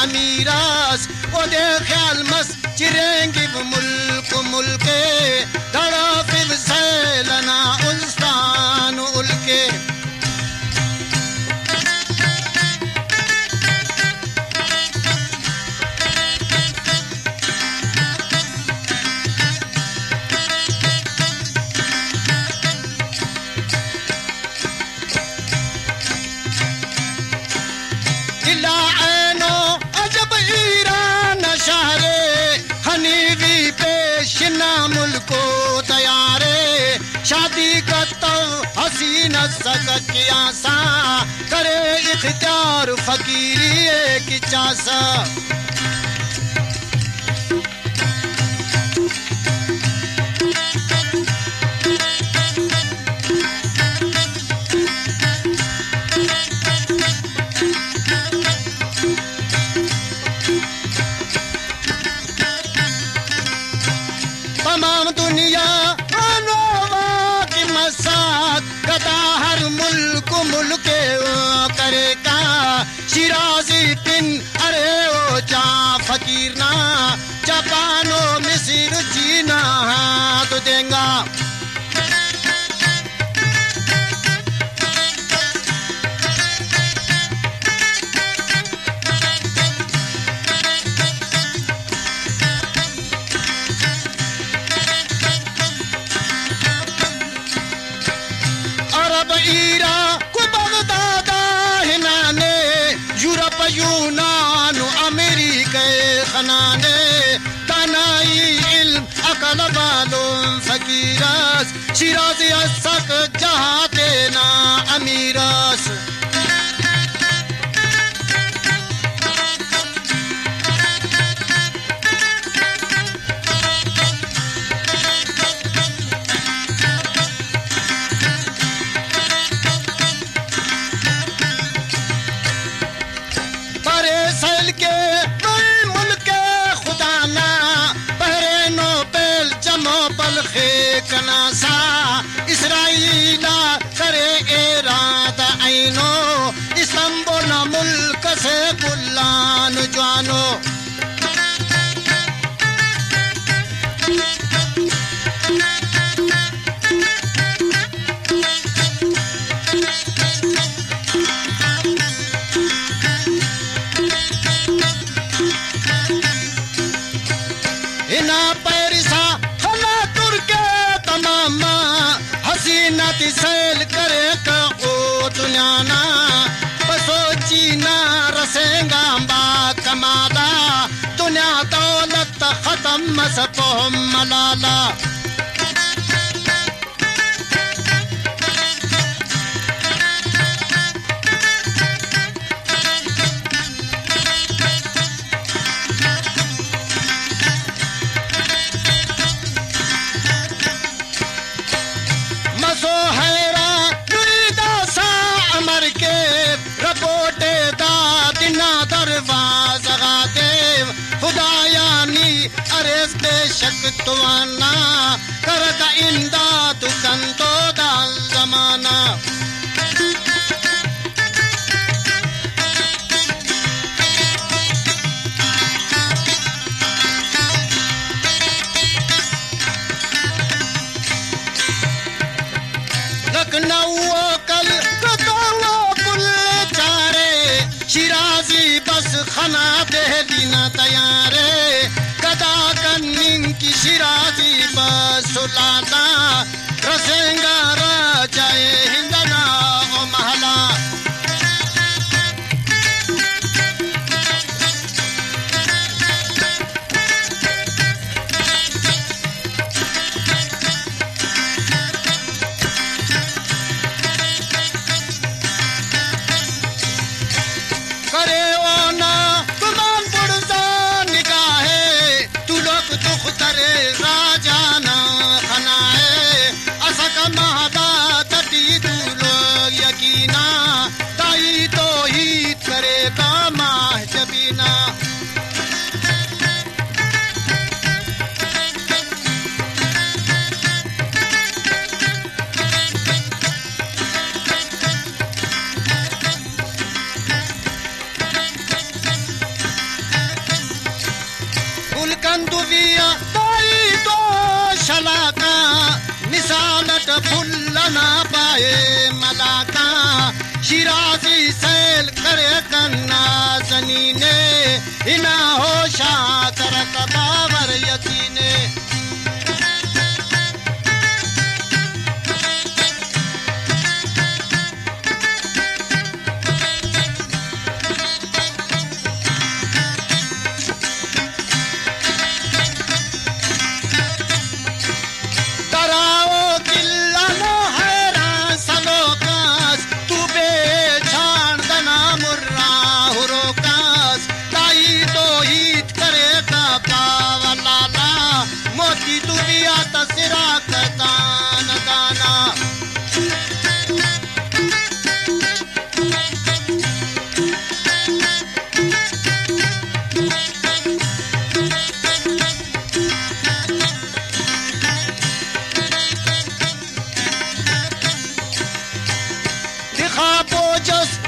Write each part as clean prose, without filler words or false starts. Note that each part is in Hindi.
अमीरास ओ दे ख्याल मस चिरेंगे मुल्क मुल्के दड़ा फिर सैलना उल्स्तान उल्के को तैयारे शादी का तो हसीना किया सा करे इख्तियार फकीरी की चासा तमाम दुनिया की मसाक गदा हर मुल्क मुल्के करेगा शिराजी पिन अरे ओ जा फकीर ना जापानो मिस्र चीना हाथ देंगा यूनान अमेरिका खनाने तनाई इल्म अकल वालों फकीरास शिराज़ी असक जहाँ देना अमीरास कनासा इसराइला करे इरादा आइनो इस्तांबुल मुल्क से गुलान जानो इना पैरिसा सेल करे का ओ दुनियाना बसो चीना रसेंगा बा कमाला दुनिया दौलत खत्म मसपो मलाला अरेस बेशक तुआना करता इमदाद कंतो दाल जमाना लखनऊ कल कुल चारे शिराजी बस खना दहली न तैयारे कदा कन्निंग की शिराजी बसुलाना रसेंगा राजाए हिंदना ओ महला करे ओ ना तुमान बुढ़ा निगाहे तू लोग दुख करे राजा ना खनाए असक महदा तटी जाए मलाका शिराजी सैल करे कन्ना जनीने इना होशा करत बावर यकीने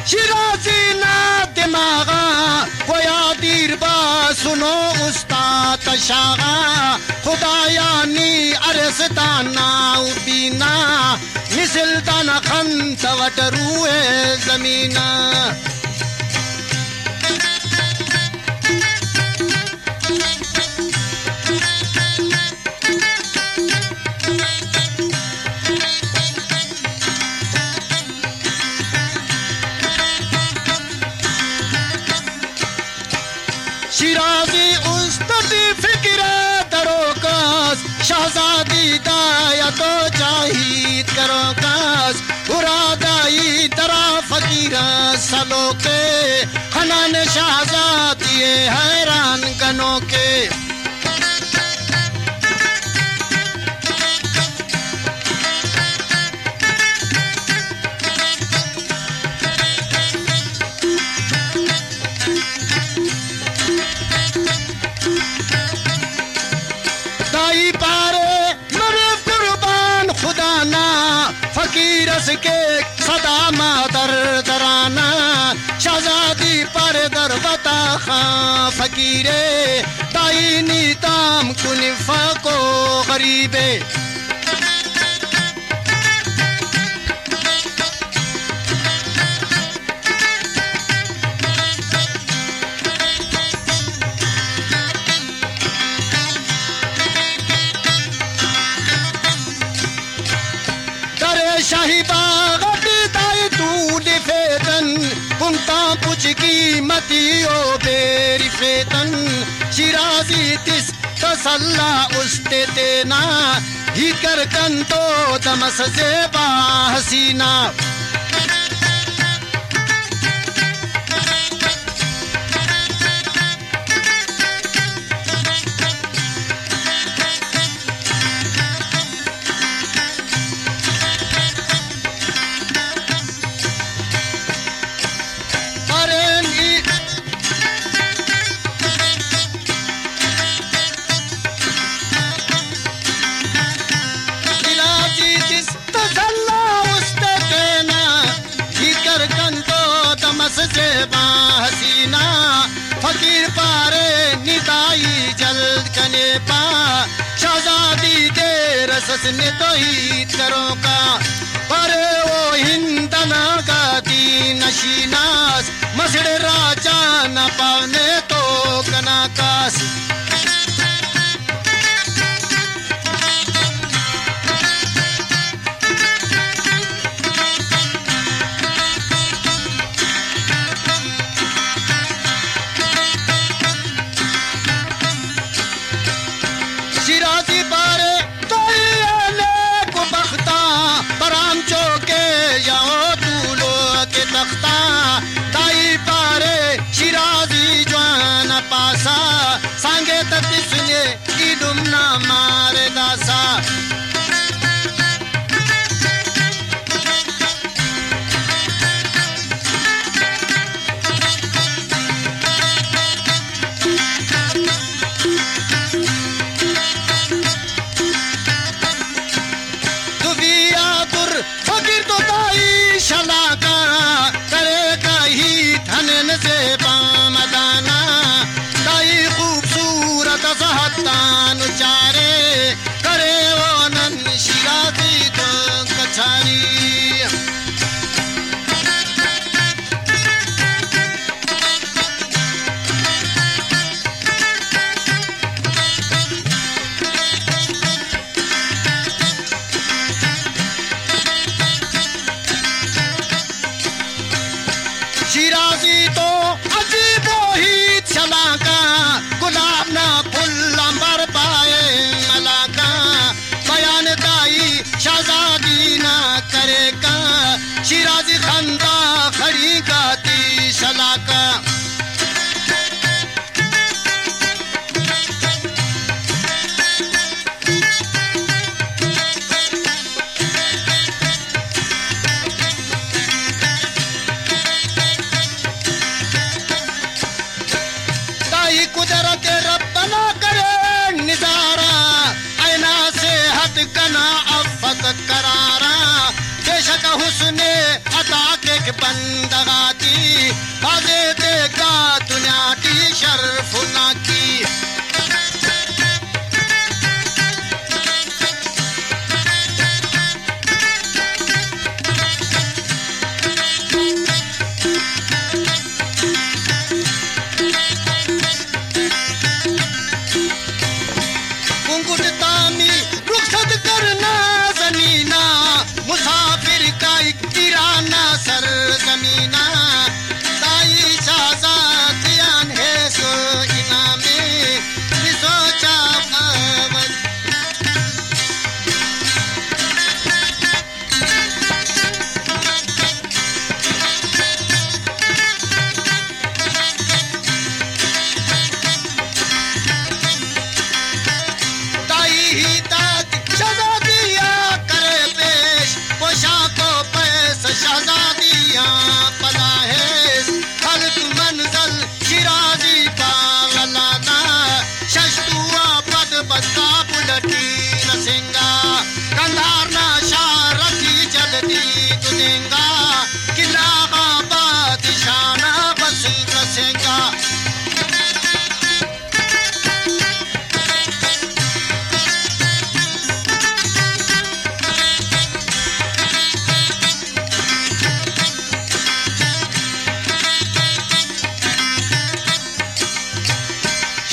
शिराजी ना दिमागा गोया दीरबा सुनो उस्ताद शागा खुदाया नी अरसदाना उबीना मिसलदाना खंत वटरुए जमीना शिराजी उस्तादी फिक्र दरोकास शहजादी दाया तो जाहिद करोकास उरादाई तरा फकीरा सलोके खनान शहजादी हैरान गनों के फकीरस के सदा मादर दराना शहजादी पर दरबता खां फकीरे दाइनी ताम कुनिफा को गरीबे शाही बाग दाई तू लिफेतन कुंता पुछ की मतियो बेरी फेतन शिराजी तिस तसल्ला उस्ते देना ही कर कन तो दमस जेबा हसीना हसीना फकीर पारे निदाई जल्द कने पा शहजादी दे रसस ने तो ही करो का परे वो हिंदना का दी नशीनास मसड़ राजा न पावने तो कनाकास शिराजी बारे तो को बख्ता पराम चौके जाओ तूलो के तख्ता दाई पारे शिराजी जवान पासा सांगे ततिसने की दुमना मारे दासा फकीर तो दाई शलाका करे कही धनन से पामदाना दाई खूबसूरत सहतान चारे करे वो नन शिराजी तो कछारी एक बंदगाती बाजे देखा दुनिया की शर्फुना की मुसाफिर का एक किराना सर जमीना ताई शाजादियान है सो इनामे सोचा अवल ताई ही तात शाजादिया करे पेश पोशाको पैस शाजादियां पला है हल्क मंजल शिराजी पावलाना शस्तुआ पद बस्ता बुलटी नसिंगा कंधारना शारथी चलती तुदेंगा किला बादशाना बस रसेंगा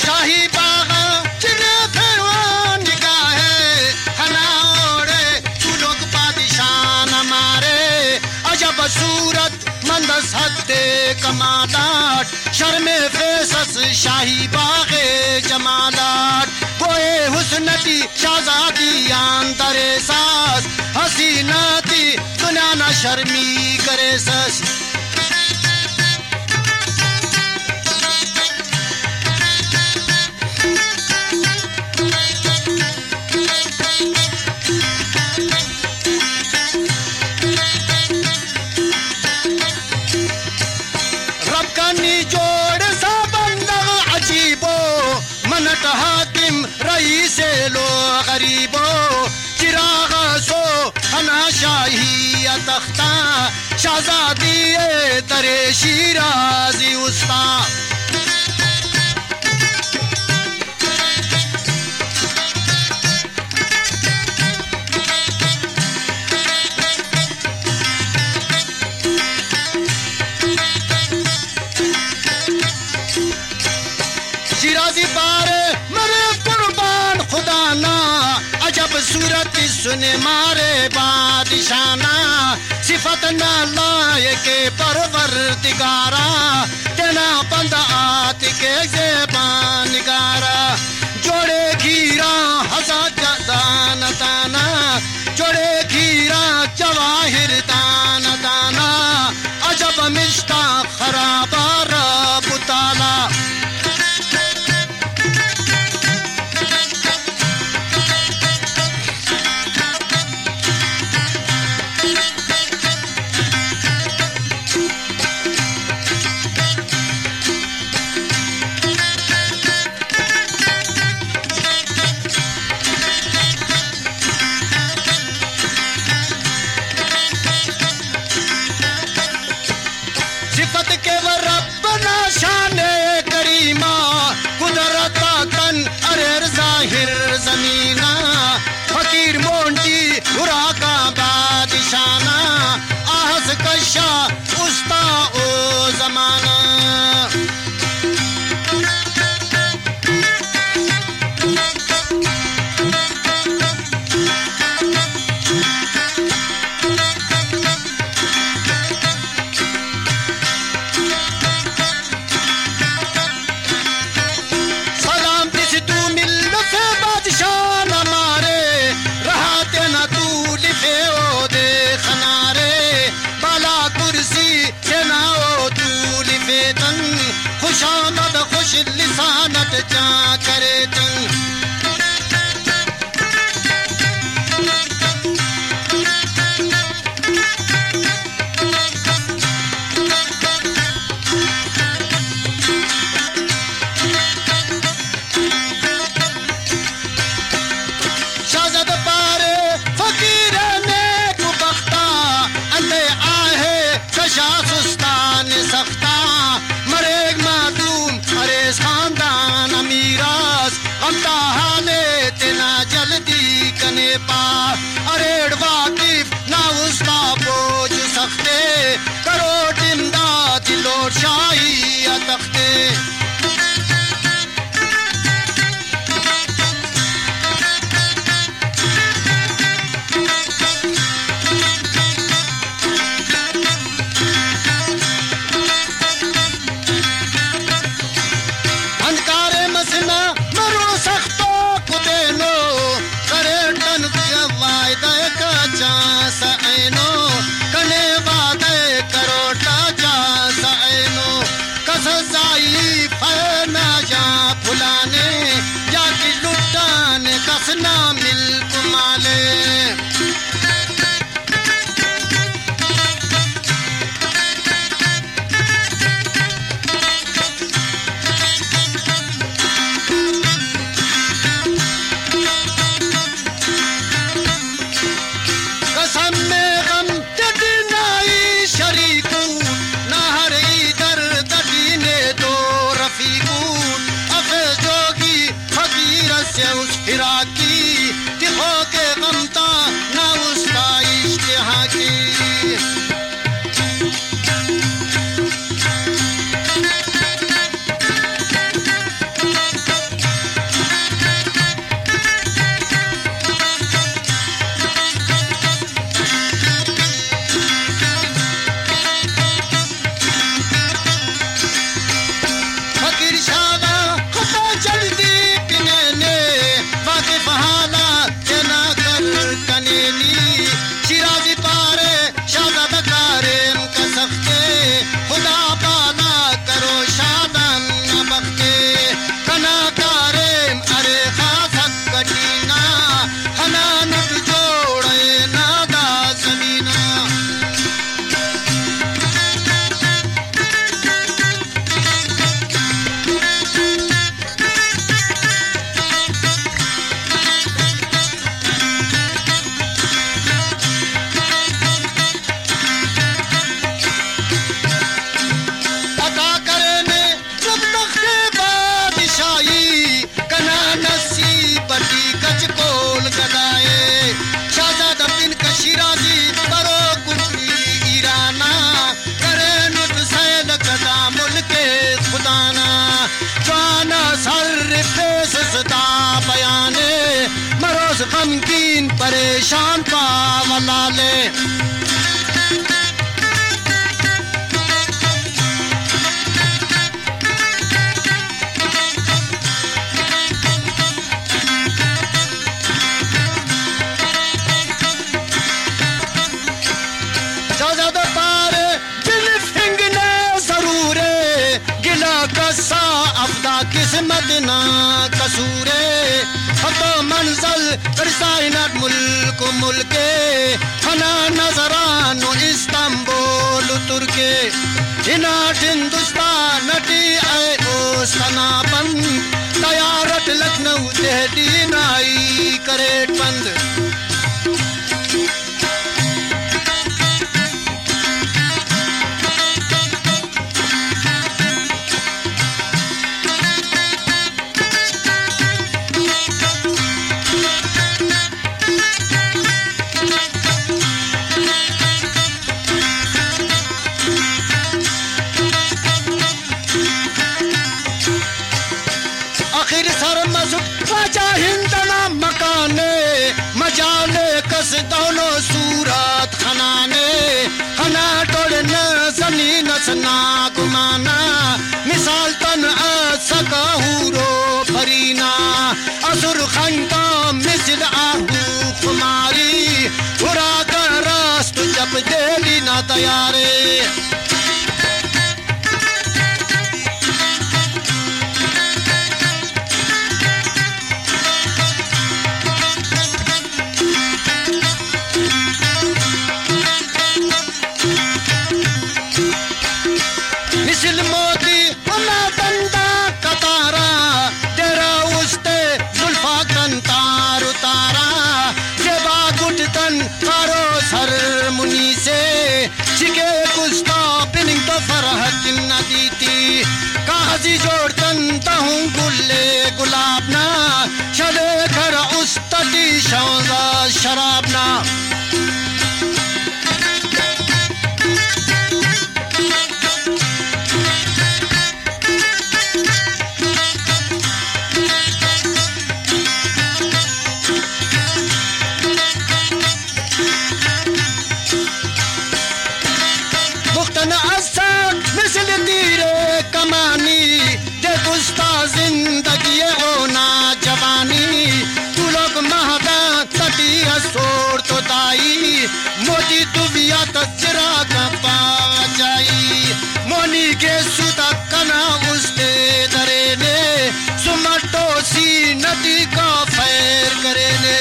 शाही बागा चिरे फेरवान निगाहे हना ओढ़े तू लोग बादशाह न मारे अजब सूरत मंदस हद्दे कमालाट शर्मे फेसस शाही बागे जमालाट गोए हुस्नती शाजादियां दरे सास हसीनाती दुनिया न शर्मी करे सस जोड़ सा बंदग अजीबो मनट हाकिम रईसे लो गरीबो चिराग सो हना शाही तख्ता शाजादी तरे शिराजी उस्ता शिराजी बारे मरे कुर्बान खुदा ना अजब सूरत सुने मारे बादशाना सिफत ना लाए के परवरदिगारा तेना बंद आत के ज़ेबान निगारा जोड़े खीरा हज़ार दाना दाना जोड़े खीरा जवाहिर दाना दाना अजब मिश्ता खराबा रब ताला सिफत के व रब्बना शाने करीमा कुदरता तन अरेर जाहिर जमीना फकीर मोंटी हुरा का बादशाना आहस कशा उस्ता ओ जमाना खुशामद खुश लिसानत जा करे तन शाजद पारे फकीर ने कुबख्ता अंदे आहे कशा हलाले किस्मत ना कसूरे तो मंजल रसायनत मुल्क मुल्के हना नजरानो इस्तांबुल तुर्के इनाट हिंदुस्तान नटी आए ओ सनापन तैयारत लखनऊ दिल्ली नाई करेट बंद मजाले कस दोनों सूरत खनाने खना तोड़ना सनी नसना गुमाना मिसाल तन सका हूरो फरीना असुर खंता मिसल आहू कुमारी उरा का रास्त जब देली ना तैयारे काजी जोड़तन तहूं गुल्ले गुलाबना चले कर उस तटी शौजा शराबना जिंदगी होना जवानी तू लोग महदा तटिया सोर तो दाई मोदी दुबिया तजरा का पाजाई मोनी के सुदा कना उसके दरे ने सुमटो सी नदी का फैर करे ने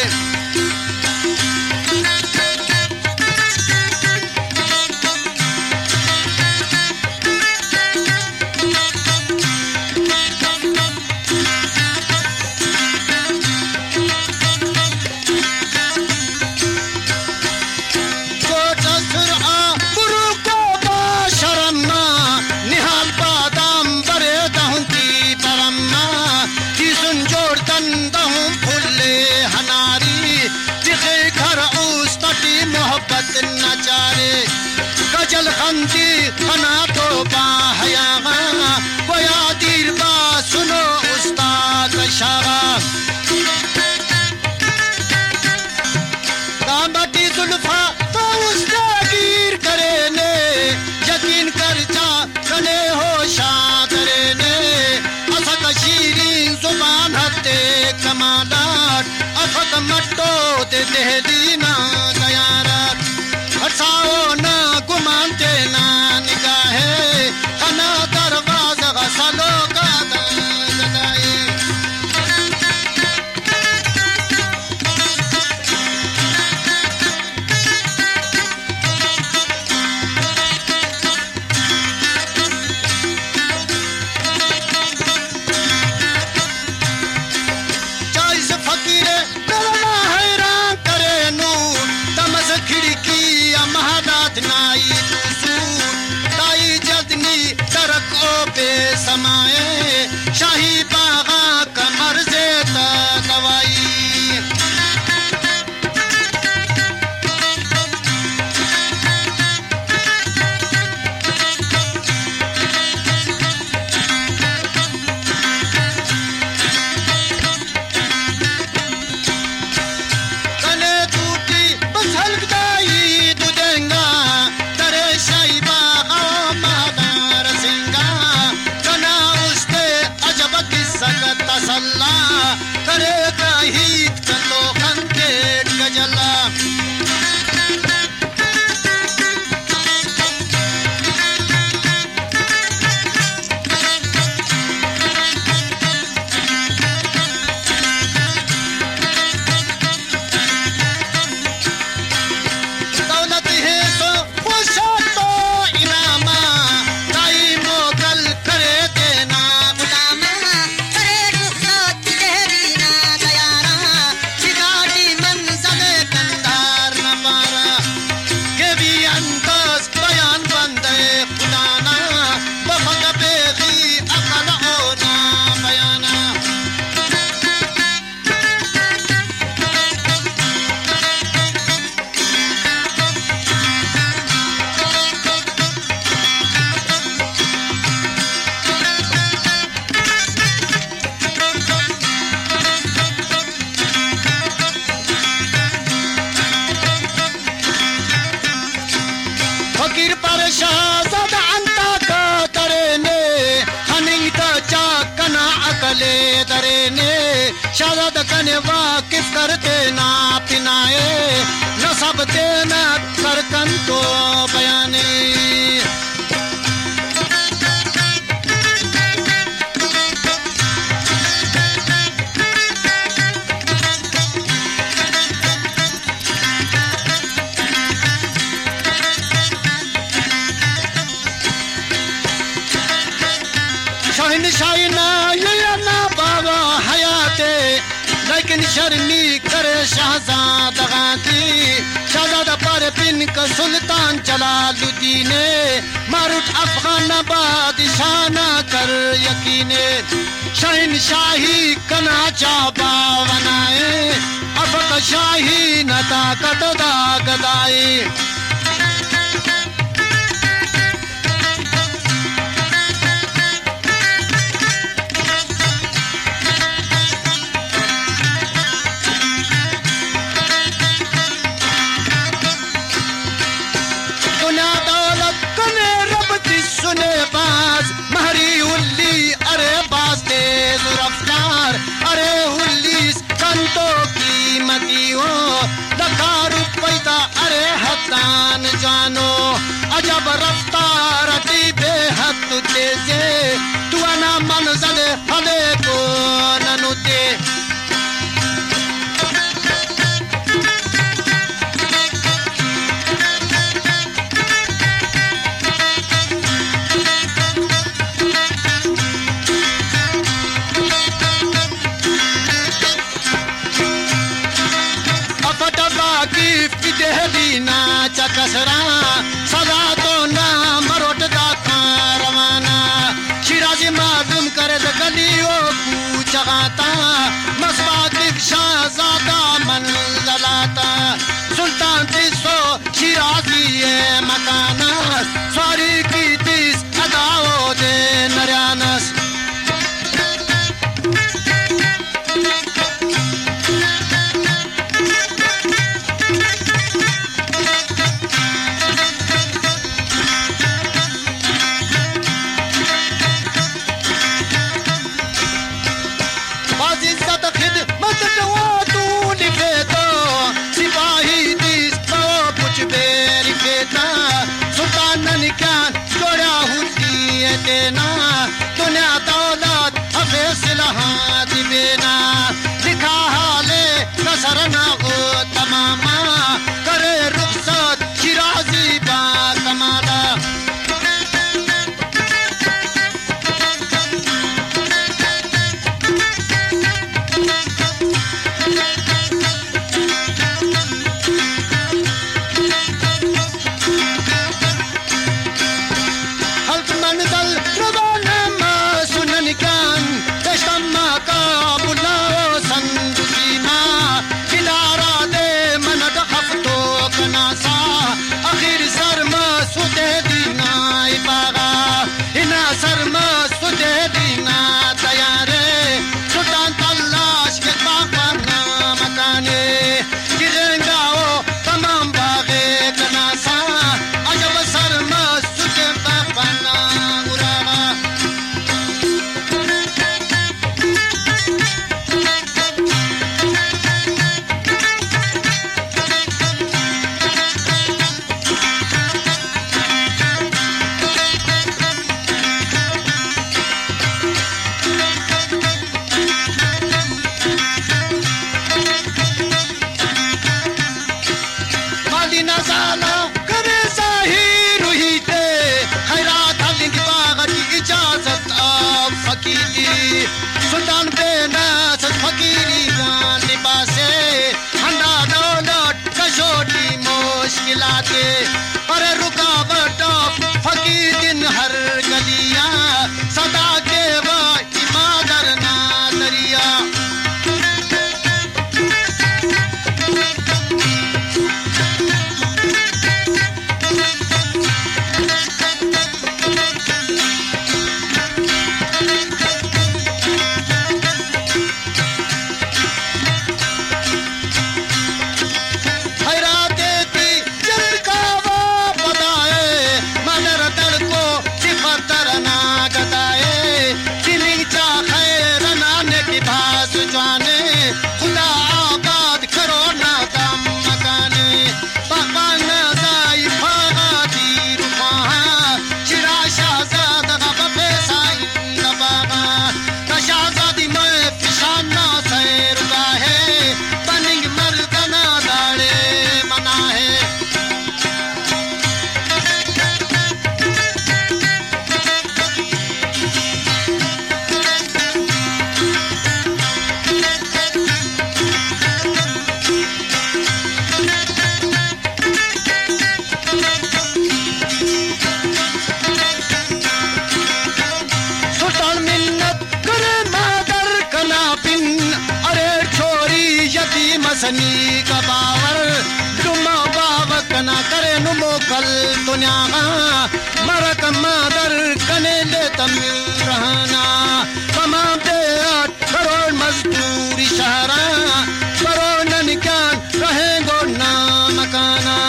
गजल खंदी खना तो बाहयागा गोया दीरबा सुनो उस्ताद शागा दामती जुल्फा तो उसने गिर करे ने यकीन कर जा कने हो शाह करे ने असक शीरीन जुबान हते कमादार अफक मट्टो दे देदीना गयारात हटाओ ना गुमानते ना निगाहे खना दरवाजा गसलो का दगाए चाइस फकीरे करना हैरान करे नू तमस खिड़की नाई ताई जदनी तरक ओ पे समाए शाही बागा कमर से दवाई कने टूटी बस हल्क फकीर पर शहजादा अंता का दरेने हनिंग चा कना अकले दरेने शहजादा कने वाकिफ करते ना पिनाए न सब देना करकन तो बयाने शाहिना ये ना बाबा हयाते लेकिन शर्मी करे शहजादा गाती शहजादा पर पिन का सुल्तान जलालुद्दीन मारूट अफगानाबाद शाना कर यकीने शाहिन शाही कना चाबा बनाए अफक शाही न ताकत दा गदाए सुने बाज महरी उल्ली अरे बाज तेज रफ्तार अरे उल्लीस कंतों की मती हो दखारू पैदा अरे हतान जानो अजब रफ्तार अति बेहद तेजे तू ना मंजिल हले को ननुते दीना चकसरा सदा तो ना मरोट दा रवाना शिराजी मालूम करे द गलियों पूछ गाता मसवाक शहजादा मंजलाता सुल्तान तिसो शिराजी मकाना सारी की तीस अदाओ दे नरियानस सनी का बावर जुम्मा बावक ना करे नुमो कल दुनिया मरक मादर कने ले तमिल रहना तमाम दे 8 करोड़ मजदूरी शहरा करोड़ ननिकान रहेंगो ना मकाना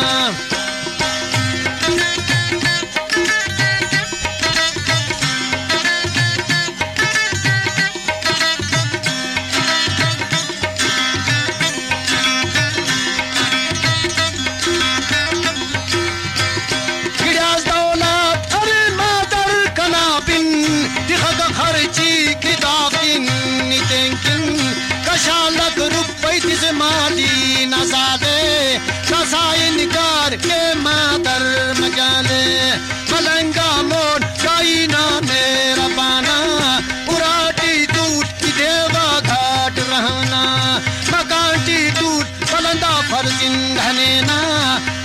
मादी नसादे नसाइनकार के मातर मजाले मलंगा मोन काईना मेरा पाना उराटी टूट देवा घाट रहना मकांटी टूट पलंदा फरजिन धनेना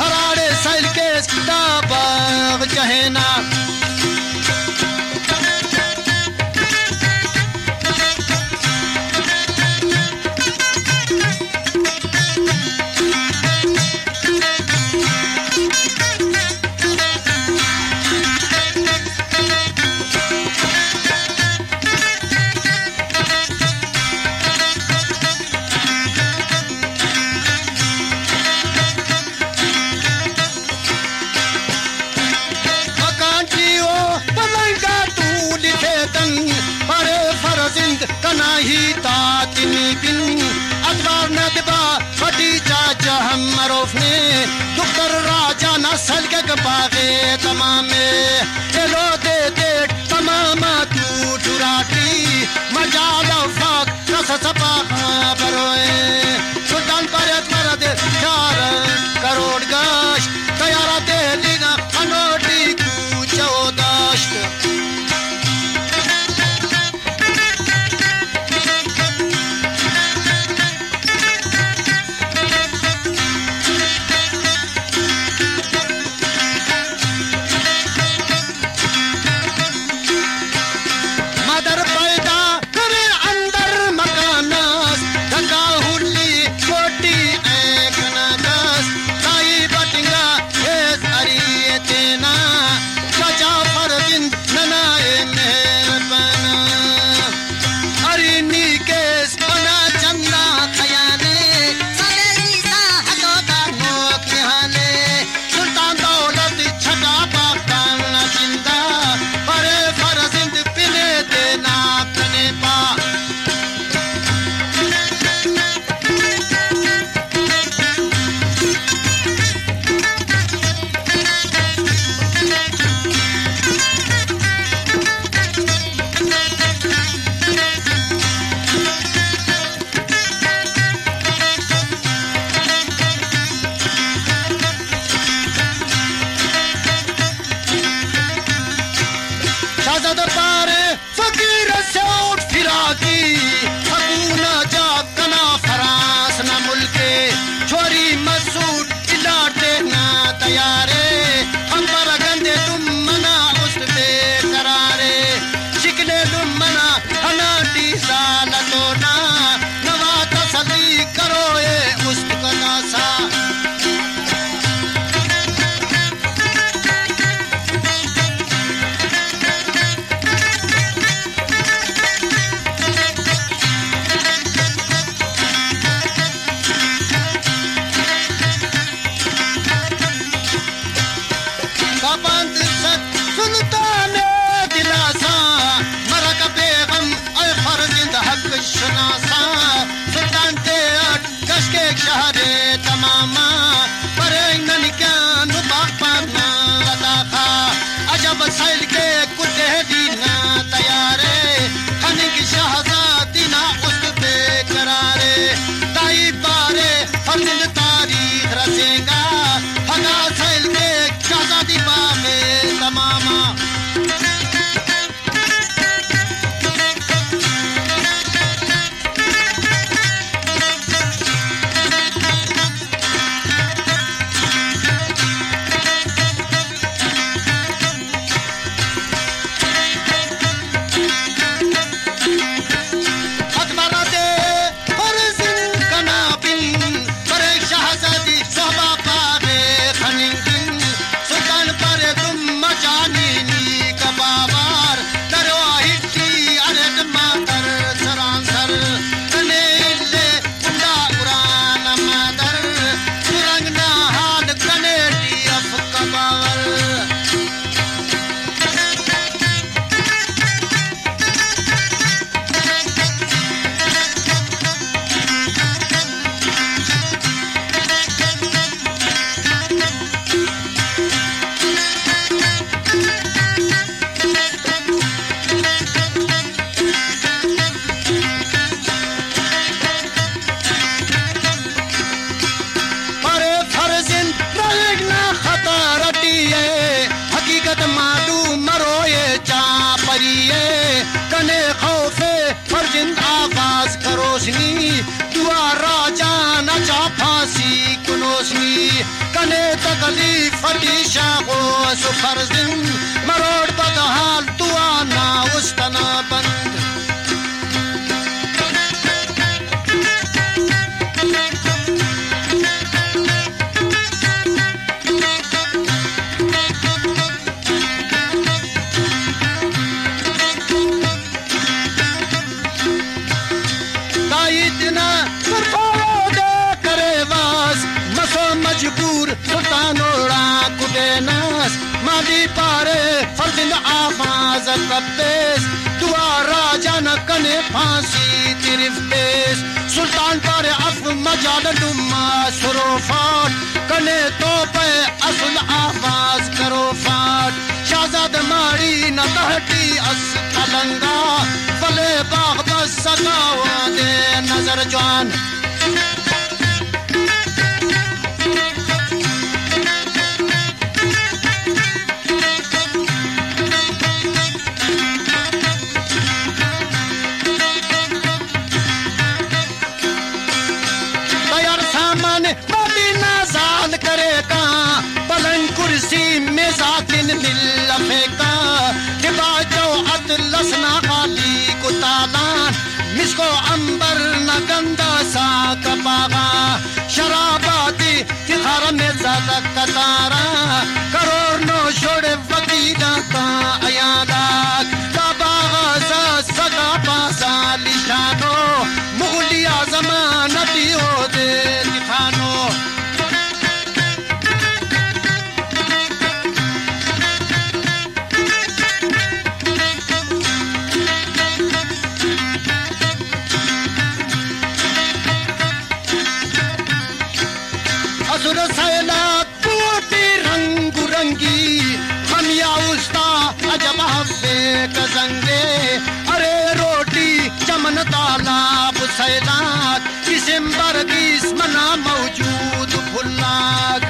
हराड़े सैल के दाबाग जहेना कनाही तातिनी बिन अदबार नदबा खदीजा जहम मरोफ ने दुकर राजा नसल के बागे तमामे चलो दे दे तमामा तू टुराटी मजाला फाक रस सपा बरोए सुल्तान परत पर दे 4 करोड़ गाश तैयारा दे लीना अनोटी कू चौदाश्त तारीख रसेगा हना सैल के शहजादी बा में खलीफती शाहो सुफरजिन मरोड़ बदहाल तुआना उस्तना बंद मजबूर सुल्तानोड़ा कुबेनस माली पारे फर्जिंद आवाज कब्बेस दुआ राजा न कने फांसी तिरिफ पेश सुल्तान पारे अफ मजाल लुम्मा सुरोफाट कने तो पे असुल आवाज करो फाट शाहजाद मारी न तहटी अस अलंगा फले बाग बस सगावा दे नजर जान करेगा पलंग कुर्सी में जातिन मिल फेंका दिबाजो अतलस ना खाली कुतालान मिसको अंबर न गंदा सा कपागा शराबाती तिखार में ज्यादा कतारा करोड़ नो छोड़े वकीला का अयादा काबागा सगा पासा लिशानो मुगलिया जमानती हो दे दिखानो कजंगे अरे रोटी चमन तालाब सैलाक दिसंबर 20 मना मौजूद फुल्लाक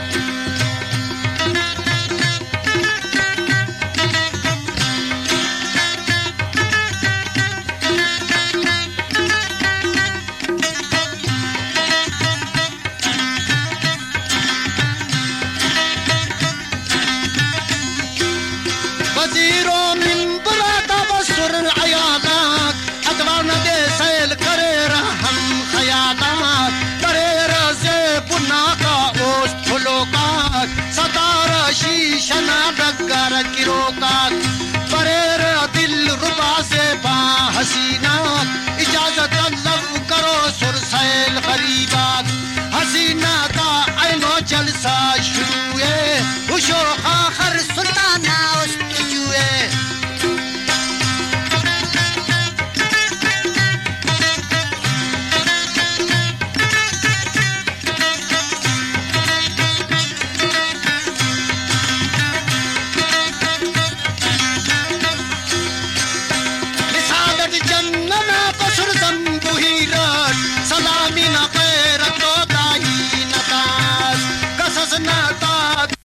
वजीरों मिंबरा तबसुर अयालाक अकबर न दे सैल करे रहम खयालाक करे रज़े पुना का ओस्ट फुलो का सतारा शीशना डगर किरो का